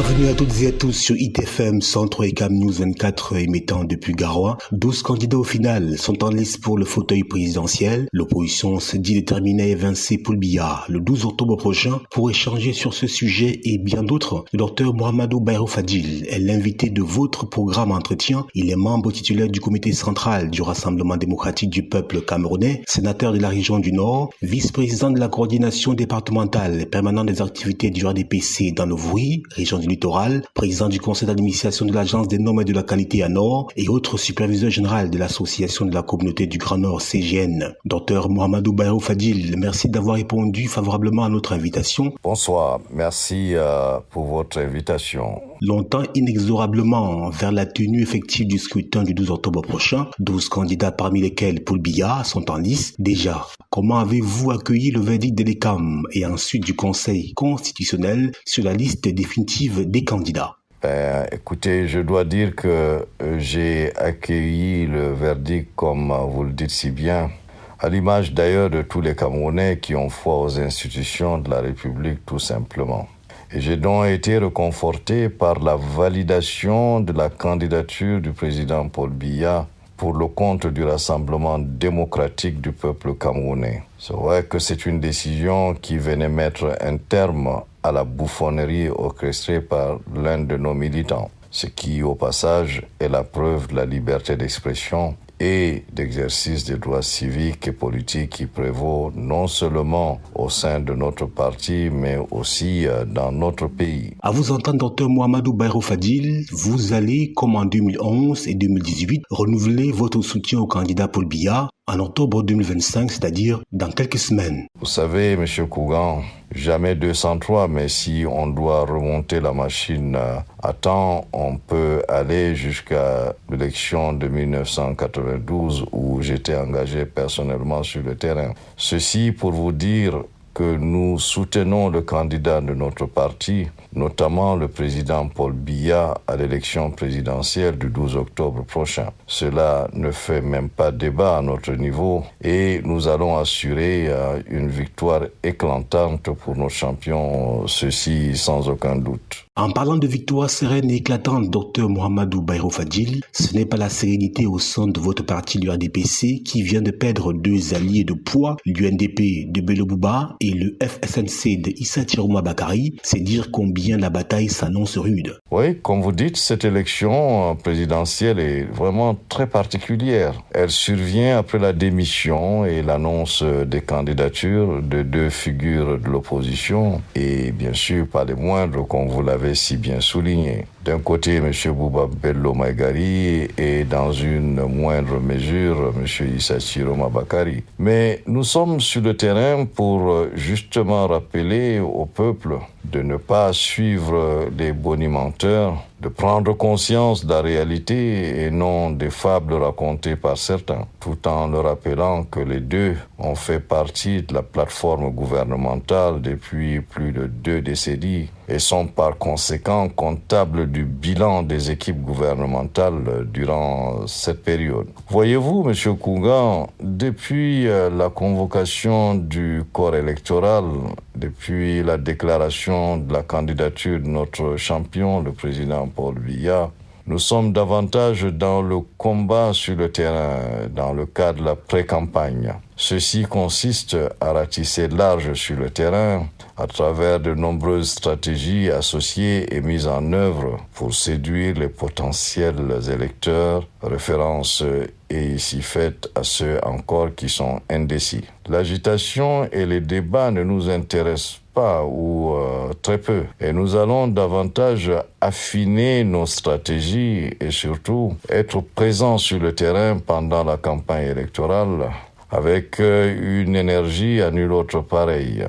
Bienvenue à toutes et à tous sur ITFM 103 et Cam News 24 émettant depuis Garoua. 12 candidats au final sont en lice pour le fauteuil présidentiel. L'opposition se dit déterminée à évincer Paul Biya le 12 octobre prochain. Pour échanger sur ce sujet et bien d'autres, le docteur Mohamedou Bayrou Fadil est l'invité de votre programme Entretien. Il est membre titulaire du comité central du Rassemblement démocratique du peuple camerounais, sénateur de la région du Nord, vice-président de la coordination départementale permanente des activités du RDPC dans le Vouy, région du littoral, président du conseil d'administration de l'agence des normes et de la qualité à Nord et autre superviseur général de l'association de la communauté du Grand Nord CGN. Docteur Mohamedou Bayrou Fadil, merci d'avoir répondu favorablement à notre invitation. Bonsoir, merci pour votre invitation. Longtemps inexorablement vers la tenue effective du scrutin du 12 octobre prochain, 12 candidats parmi lesquels Paul Biya sont en lice. Déjà, comment avez-vous accueilli le verdict de l'ECAM et ensuite du Conseil constitutionnel sur la liste définitive des candidats? Écoutez, je dois dire que j'ai accueilli le verdict comme vous le dites si bien, à l'image d'ailleurs de tous les Camerounais qui ont foi aux institutions de la République tout simplement. Et j'ai donc été réconforté par la validation de la candidature du président Paul Biya pour le compte du Rassemblement démocratique du peuple camerounais. C'est vrai que c'est une décision qui venait mettre un terme à la bouffonnerie orchestrée par l'un de nos militants, ce qui, au passage, est la preuve de la liberté d'expression et d'exercice des droits civiques et politiques qui prévaut non seulement au sein de notre parti, mais aussi dans notre pays. À vous entendre, docteur Mohamedou Bayrou Fadil, vous allez, comme en 2011 et 2018, renouveler votre soutien au candidat Paul Biya en octobre 2025, c'est-à-dire dans quelques semaines. Vous savez, M. Kougan, jamais 203, mais si on doit remonter la machine à temps, on peut aller jusqu'à l'élection de 1992 où j'étais engagé personnellement sur le terrain. Ceci pour vous dire que nous soutenons le candidat de notre parti, notamment le président Paul Biya à l'élection présidentielle du 12 octobre prochain. Cela ne fait même pas débat à notre niveau et nous allons assurer une victoire éclatante pour nos champions, ceci sans aucun doute. En parlant de victoire sereine et éclatante, docteur Mohamedou Bayrou Fadil, ce n'est pas la sérénité au sein de votre parti, le RDPC, qui vient de perdre deux alliés de poids, l'UNDP de Bello Bouba et le FSNC de Issa Tirouma Bakari. C'est dire combien la bataille s'annonce rude. Oui, comme vous dites, cette élection présidentielle est vraiment très particulière. Elle survient après la démission et l'annonce des candidatures de deux figures de l'opposition et bien sûr pas les moindres, comme vous l'avez si bien souligné. D'un côté, M. Bouba Bello Maïgari et dans une moindre mesure, M. Issa Tirouma Bakari. Mais nous sommes sur le terrain pour justement rappeler au peuple de ne pas suivre les bonimenteurs, de prendre conscience de la réalité et non des fables racontées par certains, tout en leur rappelant que les deux ont fait partie de la plateforme gouvernementale depuis plus de 2 décennies et sont par conséquent comptables du bilan des équipes gouvernementales durant cette période. Voyez-vous, M. Kougan, depuis la convocation du corps électoral, depuis la déclaration de la candidature de notre champion, le président Paul Biya, nous sommes davantage dans le combat sur le terrain, dans le cadre de la pré-campagne. Ceci consiste à ratisser large sur le terrain à travers de nombreuses stratégies associées et mises en œuvre pour séduire les potentiels électeurs, référence est ici faite à ceux encore qui sont indécis. L'agitation et les débats ne nous intéressent pas ou très peu. Et nous allons davantage affiner nos stratégies et surtout être présents sur le terrain pendant la campagne électorale avec une énergie à nul autre pareille,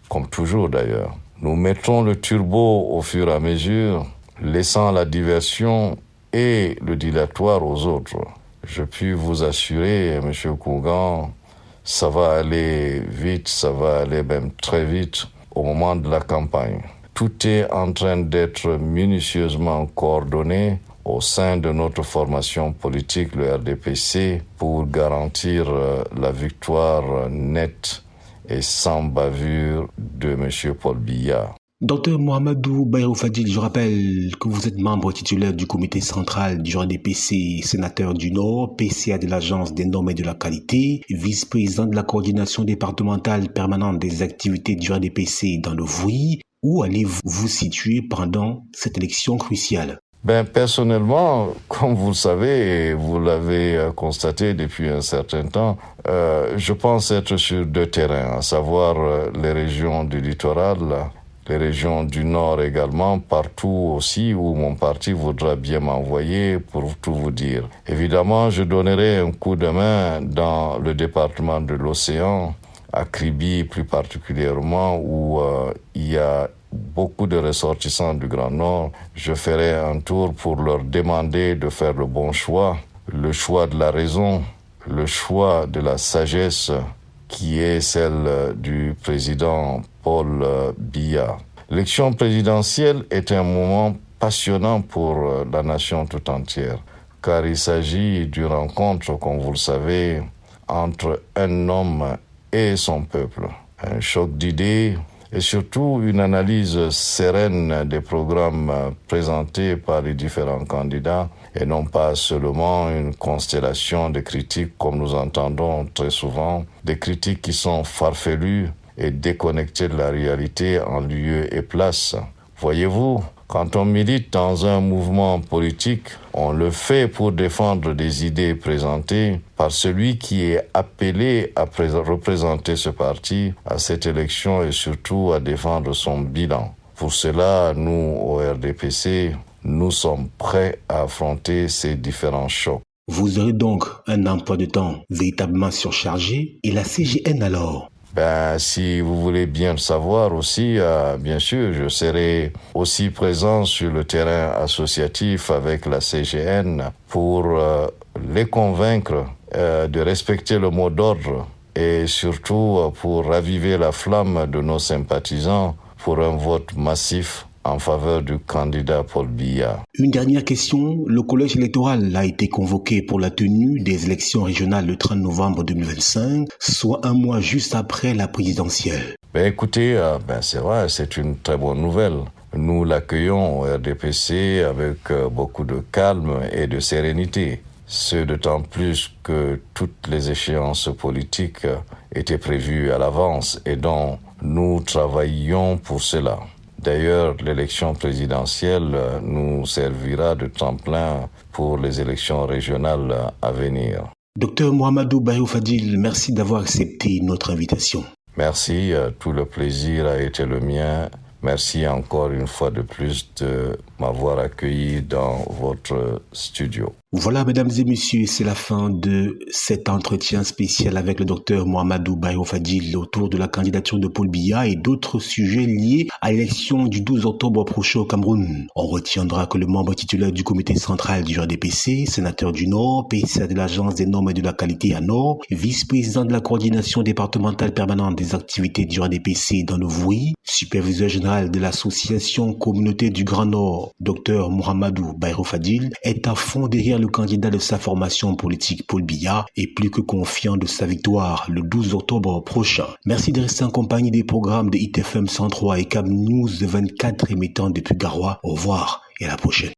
comme toujours d'ailleurs. Nous mettrons le turbo au fur et à mesure, laissant la diversion et le dilatoire aux autres. Je puis vous assurer, M. Kougan, ça va aller vite, ça va aller même très vite au moment de la campagne. Tout est en train d'être minutieusement coordonné au sein de notre formation politique, le RDPC, pour garantir la victoire nette et sans bavure de M. Paul Biya. Docteur Mohamedou Bayrou Fadil, je rappelle que vous êtes membre titulaire du comité central du JDPC, sénateur du Nord, PCA de l'Agence des normes et de la qualité, vice-président de la coordination départementale permanente des activités du JDPC dans le Vouy. Où allez-vous vous situer pendant cette élection cruciale? Personnellement, comme vous le savez et vous l'avez constaté depuis un certain temps, je pense être sur deux terrains, à savoir les régions du littoral, les régions du Nord également, partout aussi où mon parti voudra bien m'envoyer pour tout vous dire. Évidemment, je donnerai un coup de main dans le département de l'Océan, à Kribi plus particulièrement, où il y a beaucoup de ressortissants du Grand Nord. Je ferai un tour pour leur demander de faire le bon choix, le choix de la raison, le choix de la sagesse qui est celle du président Paul Biya. L'élection présidentielle est un moment passionnant pour la nation tout entière, car il s'agit d'une rencontre, comme vous le savez, entre un homme et son peuple. Un choc d'idées et surtout une analyse sereine des programmes présentés par les différents candidats et non pas seulement une constellation de critiques comme nous entendons très souvent, des critiques qui sont farfelues et déconnectées de la réalité en lieu et place. Voyez-vous, quand on milite dans un mouvement politique, on le fait pour défendre des idées présentées par celui qui est appelé à représenter ce parti à cette élection et surtout à défendre son bilan. Pour cela, nous, au RDPC, nous sommes prêts à affronter ces différents chocs. Vous aurez donc un emploi de temps véritablement surchargé et la CGN alors? Si vous voulez bien le savoir aussi, bien sûr, je serai aussi présent sur le terrain associatif avec la CGN pour les convaincre de respecter le mot d'ordre et surtout pour raviver la flamme de nos sympathisants pour un vote massif en faveur du candidat Paul Biya. Une dernière question. Le collège électoral a été convoqué pour la tenue des élections régionales le 30 novembre 2025, soit un mois juste après la présidentielle. Écoutez, c'est vrai, c'est une très bonne nouvelle. Nous l'accueillons au RDPC avec beaucoup de calme et de sérénité. Ce d'autant plus que toutes les échéances politiques étaient prévues à l'avance et dont nous travaillions pour cela. D'ailleurs, l'élection présidentielle nous servira de tremplin pour les élections régionales à venir. Docteur Mohamedou Bayrou Fadil, merci d'avoir accepté notre invitation. Merci, tout le plaisir a été le mien. Merci encore une fois de plus de m'avoir accueilli dans votre studio. Voilà, mesdames et messieurs, c'est la fin de cet entretien spécial avec le docteur Mohamedou Bayrou Fadil autour de la candidature de Paul Biya et d'autres sujets liés à l'élection du 12 octobre prochain au Cameroun. On retiendra que le membre titulaire du comité central du JDPC, sénateur du Nord, PCA de l'Agence des normes et de la qualité à Nord, vice-président de la coordination départementale permanente des activités du JDPC dans le Vouy, superviseur général de l'association Communauté du Grand Nord, docteur Mohamedou Bayrou Fadil, est à fond derrière le candidat de sa formation politique Paul Biya et plus que confiant de sa victoire le 12 octobre prochain. Merci de rester en compagnie des programmes de ITFM 103 et CAM News 24 émettant depuis Garoua. Au revoir et à la prochaine.